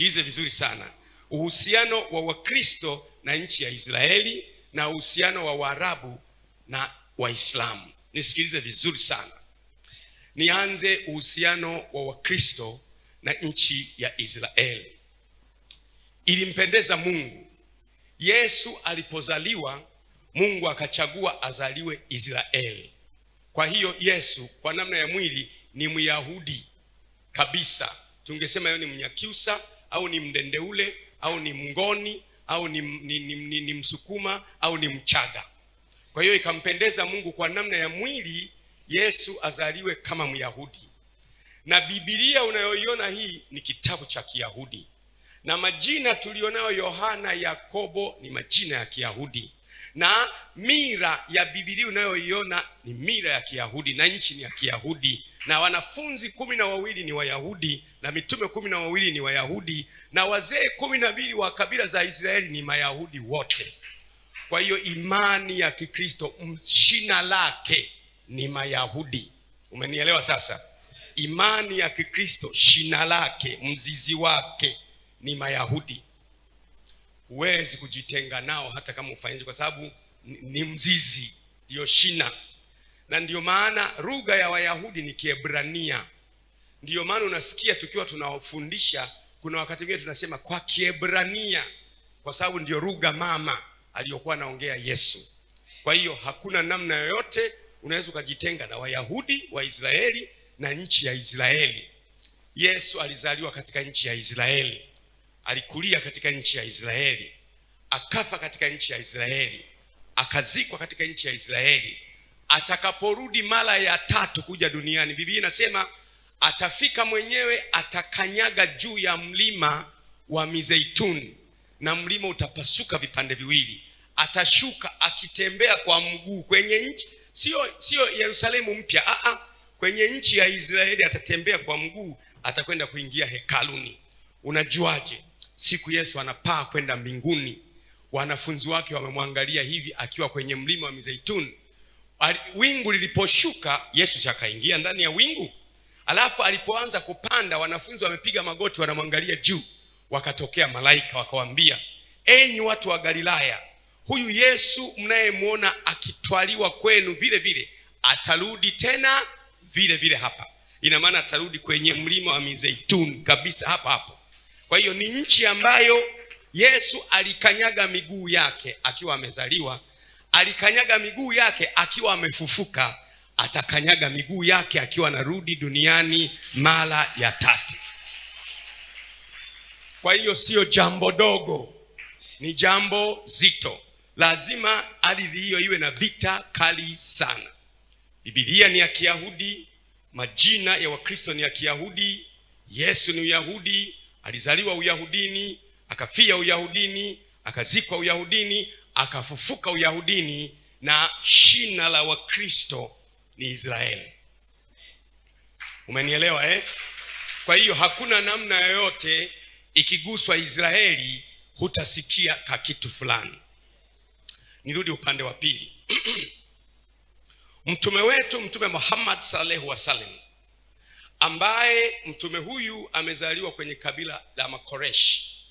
Nisikilize vizuri sana. Uhusiano wa Wakristo na nchi ya Israeli na uhusiano wa Waarabu na Waislamu. Nisikilize vizuri sana. Nianze uhusiano wa Wakristo na nchi ya Israeli. Ilimpendeza Mungu. Yesu alipozaliwa, Mungu akachagua azaliwe Israeli. Kwa hiyo Yesu kwa namna ya mwili ni Myahudi kabisa. Tungesema yeye ni Mnyakyusa au ni Mdendeule au ni Mngoni au ni Msukuma au ni Mchaga. Kwa hiyo ikampendeza Mungu kwa namna ya mwili Yesu azaliwe kama Myahudi. Na Biblia unayoiona hii ni kitabu cha Kiyahudi. Na majina tulionayo Yohana, Yakobo ni majina ya Kiyahudi. Na mira ya Biblia unayoiona ni mira ya Kiyahudi, na nchi ni ya Kiyahudi, na wanafunzi 12 ni Wayahudi, na mitume 12 ni Wayahudi, na wazee 12 wa kabila za Israeli ni Mayahudi wote. Kwa hiyo imani ya Kikristo shina lake ni Mayahudi. Umenielewa sasa? Imani ya Kikristo shina lake, mzizi wake ni Mayahudi. Huwezi kujitenga nao hata kama ufanyaje, kwa sababu ni mzizi, ndio shina. Na ndio maana lugha ya Wayahudi ni Kiebrania. Ndio maana unasikia tukiwa tunawafundisha kuna wakati mwingine tunasema kwa Kiebrania, kwa sababu ndio lugha mama aliyokuwa anaongea Yesu. Kwa hiyo hakuna namna yoyote unaweza ukajitenga na Wayahudi wa Israeli na nchi ya Israeli. Yesu alizaliwa katika nchi ya Israeli, alikulia katika nchi ya Israeli, akafa katika nchi ya Israeli, akazikwa katika nchi ya Israeli. Atakaporudi mara ya 3 kuja duniani, Biblia inasema atafika mwenyewe, atakanyaga juu ya mlima wa Mizeituni, na mlima utapasuka vipande viwili. Atashuka akitembea kwa mguu kwenye nchi, sio Yerusalemu mpya, kwenye nchi ya Israeli atatembea kwa mguu, atakwenda kuingia hekaluni. Unajuaje? Siku Yesu anapaa kwenda mbinguni, wanafunzi wake wamemwangalia hivi akiwa kwenye mlima wa Mizeituni. Wingu liliposhuka, Yesu akaingia ndani ya wingu. Alafu alipoanza kupanda, wanafunzi wamepiga magoti wanamwangalia juu. Wakatokea malaika wakawaambia, enyi watu wa Galilaya, huyu Yesu mnayemwona akitwaliwa kwenu vile vile atarudi tena vile vile hapa. Ina maana atarudi kwenye mlima wa Mizeituni kabisa hapa hapo. Kwa hiyo ni nchi ambayo Yesu alikanyaga miguu yake akiwa amezaliwa, alikanyaga miguu yake akiwa amefufuka, atakanyaga miguu yake akiwa anarudi duniani mara ya 3. Kwa hiyo sio jambo dogo, ni jambo zito. Lazima ardhi hiyo iwe na vita kali sana. Biblia ni ya Kiyahudi, majina ya Wakristo ni ya Kiyahudi. Yesu ni Uyahudi, alizaliwa Uyahudini, akafia Uyahudini, akazikwa Uyahudini, akafufuka Uyahudini, na shina la Wakristo ni Israeli. Umenielewa eh? Kwa hiyo hakuna namna yoyote ikiguswa Israeli hutasikia kitu fulani. Nirudi upande wa pili. Mtume wetu Mtume Muhammad sallallahu alaihi wasallam, ambaye mtume huyu amezaliwa kwenye kabila la Makureshi.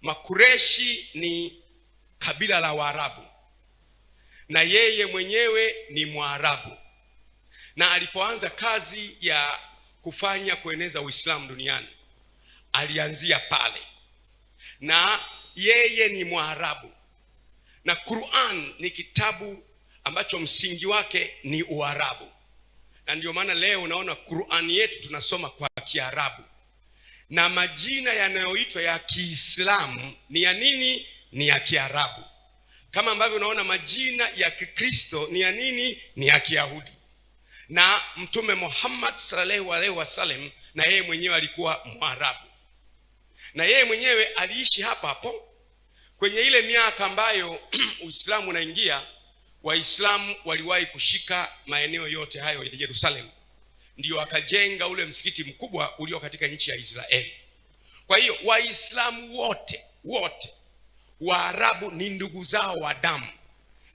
Makureshi ni kabila la Waarabu, na yeye mwenyewe ni Mwarabu. Na alipoanza kazi ya kufanya kueneza Uislamu duniani, alianzia pale. Na yeye ni Mwarabu, na Qur'an ni kitabu ambacho msingi wake ni Uarabu. Na ndio maana leo unaona Qur'an yetu tunasoma kwa Kiarabu. Na majina yanayoitwa ya Kiislamu ni ya nini? Ni ya Kiarabu. Kama ambavyo unaona majina ya Kikristo ni ya nini? Ni ya Kiyahudi. Na Mtume Muhammad sallallahu alaihi wasallam na yeye mwenyewe alikuwa Mwarabu. Na yeye mwenyewe aliishi hapa hapo kwenye ile miaka ambayo Uislamu unaingia. Waislamu waliwahi kushika maeneo yote hayo ya Yerusalemu, ndio akajenga ule msikiti mkubwa ulio katika nchi ya Israeli. Kwa hiyo Waislamu wote Waarabu ni ndugu zao wa damu,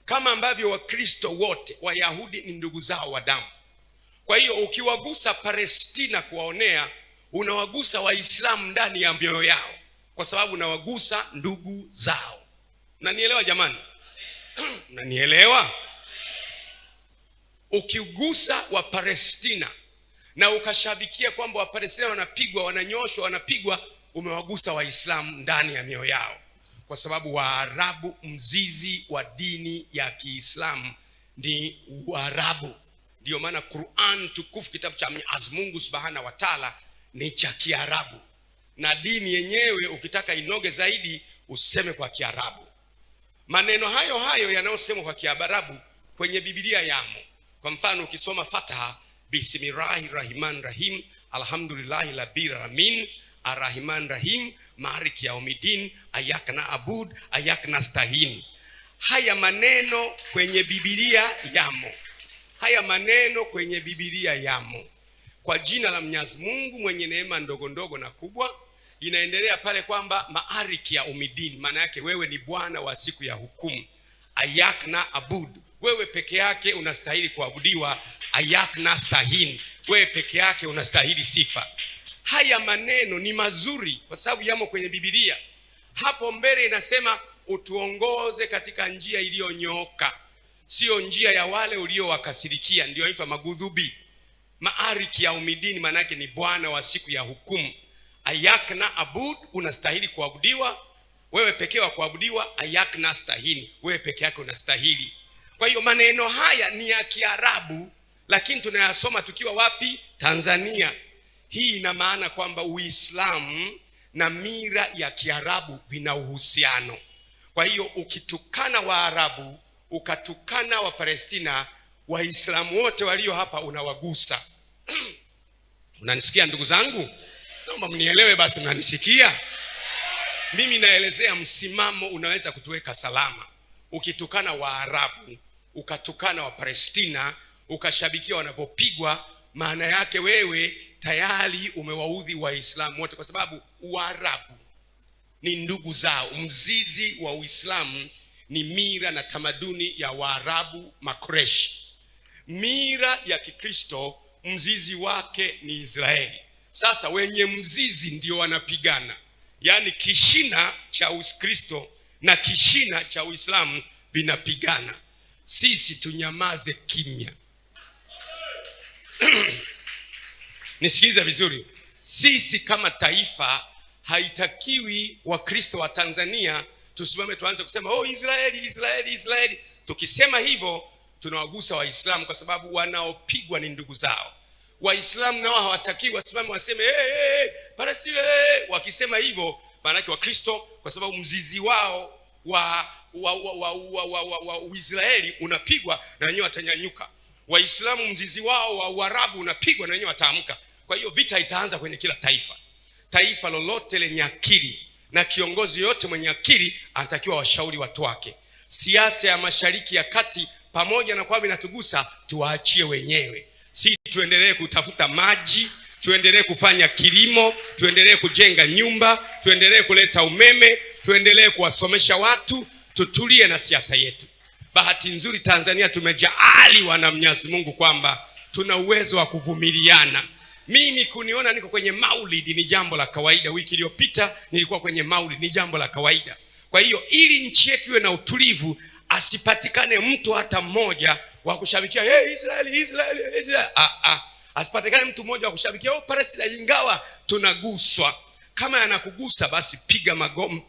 kama ambavyo Wakristo wote Wayahudi ni ndugu zao wa damu. Kwa hiyo ukiwagusa Palestina kuwaonea, unawagusa Waislamu ndani ya mioyo yao, kwa sababu unawagusa ndugu zao. Unanielewa jamani? Unanielewa? Ukigusa wa Palestina na ukashabikia kwamba wa Palestina wanapigwa, wananyoshwa, wanapigwa, umewagusa Waislamu ndani ya mioyo yao, kwa sababu Waarabu, mzizi wa dini ya Kiislamu ni Uarabu. Ndio maana Qur'an tukufu, kitabu cha Mwenyezi Mungu Subhanahu wa Ta'ala, ni cha Kiarabu, na dini yenyewe ukitaka inoge zaidi useme kwa Kiarabu. Maneno hayo hayo yanayosemwa kwa Kiarabu kwenye Biblia yamo. Kwa mfano ukisoma Fatiha, Bismillahirrahmanirrahim, alhamdulillahi rabbil alamin, arrahman rahim, maliki yaumiddin, iyyaka na'budu wa iyyaka nasta'in. Haya maneno kwenye Biblia yamo. Haya maneno kwenye Biblia yamo. Kwa jina la Mwenyezi Mungu mwenye neema ndogo ndogo na kubwa. Inaendelea pale kwamba maliki yaumiddin, maana yake wewe ni Bwana wa siku ya hukumu. Iyyaka na'budu, wewe peke yake unastahili kuabudiwa. Iyyaka nasta'in, wewe peke yake unastahili sifa. Haya maneno ni mazuri kwa sababu yamo kwenye Biblia. Hapo mbele inasema utuongoze katika njia iliyonyooka, sio njia ya wale uliowakasirikia, ndio inaitwa magudhubi. Maliki yaumiddin maana yake ni Bwana wa siku ya hukumu. Iyyaka na'budu, unastahili kuabudiwa, wewe pekee wa kuabudiwa. Iyyaka nasta'in, wewe peke yake unastahili. Kwa hiyo maneno haya ni ya Kiarabu, lakini tunayasoma tukiwa wapi? Tanzania. Hii ina maana kwamba Uislamu na mira ya Kiarabu vina uhusiano. Kwa hiyo ukitukana Waarabu, ukatukana wa Palestina, Waislamu wote walio hapa unawagusa. Unanisikia ndugu zangu? Naomba mnielewe basi, mnanisikia? Mimi naelezea msimamo unaweza kutuweka salama. Ukitukana Waarabu, ukatukana wa Palestina, ukashabikia wanavyopigwa, maana yake wewe tayari umewaudhi Waislamu wote, kwa sababu Waarabu ni ndugu zao. Mzizi wa Uislamu ni mira na tamaduni ya Waarabu Makureshi. Mira ya Kikristo mzizi wake ni Israeli. Sasa wenye mzizi ndio wanapigana, yaani kishina cha Ukristo na kishina cha Uislamu vinapigana. Sisi tunyamaze kimya. Nisikize vizuri. Sisi kama taifa haitakiwi Wakristo wa Tanzania tusimame tuanze kusema oh Israeli, Israeli, Israeli. Tukisema hivyo tunawagusa Waislamu, kwa sababu wanaopigwa ni ndugu zao. Waislamu nao hawatakiwi wasimame waseme Palestina. Wakisema hivyo maana yake Wakristo, kwa sababu mzizi wao wa Uisraeli unapigwa, na wenyewe watanyanyuka. Waislamu mzizi wao wa Uarabu unapigwa, na wenyewe wataamka. Kwa hiyo vita itaanza kwenye kila taifa. Taifa lolote lenye akili na kiongozi yote mwenye akili anatakiwa washauri watu wake. Siasa ya Mashariki ya Kati, pamoja na kwamba inatugusa, tuwaachie wenyewe. Si tuendelee kutafuta maji, tuendelee kufanya kilimo, tuendelee kujenga nyumba, tuendelee kuleta umeme, tuendelee kuwasomesha watu, tutulie na siasa yetu. Bahati nzuri Tanzania tumejaaliwa na Mwenyezi Mungu kwamba tuna uwezo wa kuvumiliana. Mimi kuniona niko kwenye maulidi ni jambo la kawaida. Wiki iliyopita nilikuwa kwenye maulidi, ni jambo la kawaida. Kwa hiyo ili nchi yetu iwe na utulivu, asipatikane mtu hata mmoja wa kushabikia Israeli, Israeli, Israeli. Asipatikane mtu mmoja wa kushabikia Palestina, ingawa tunaguswa. Kama yanakugusa basi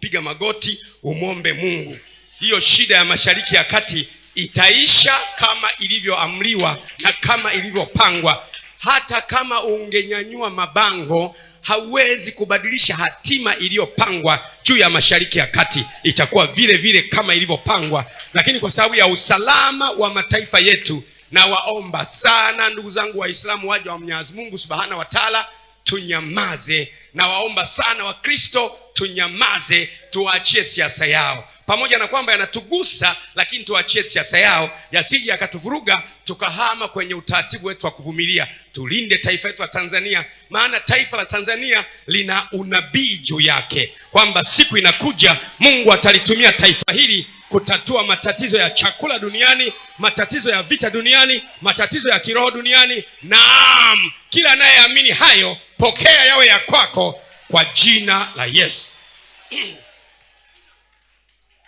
piga magoti umombe Mungu. Hiyo shida ya Mashariki ya Kati itaisha kama ilivyoamriwa na kama ilivyopangwa. Hata kama ungenyanyua mabango, hauwezi kubadilisha hatima iliyopangwa juu ya Mashariki ya Kati. Itakuwa vile vile kama ilivyopangwa. Lakini kwa sababu ya usalama wa mataifa yetu, na waomba sana ndugu zangu Waislamu waje wa Mwenyezi Mungu Subhanahu wa Ta'ala, tunyamaze. Na waomba sana Wakristo tunyamaze, tuachie siasa yao. Pamoja na kwamba yanatugusa, lakini tuachie siasa yao, yasije yakatuvuruga tukahama kwenye utaratibu wetu wa kuvumilia. Tulinde taifa letu la Tanzania, maana taifa la Tanzania lina unabii juu yake kwamba siku inakuja Mungu atalitumia taifa hili kutatua matatizo ya chakula duniani, matatizo ya vita duniani, matatizo ya kiroho duniani. Naam, kila anayeamini hayo pokea yawe ya kwako kwa jina la Yesu.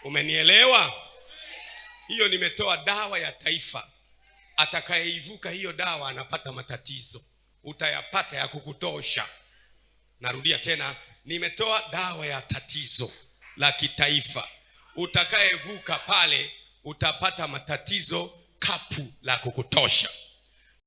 Umenielewa? Hiyo nimetoa dawa ya taifa. Atakayeivuka hiyo dawa anapata matatizo, utayapata ya kukutosha. Narudia tena, nimetoa dawa ya tatizo la kitaifa. Utakayevuka pale utapata matatizo kapu la kukutosha.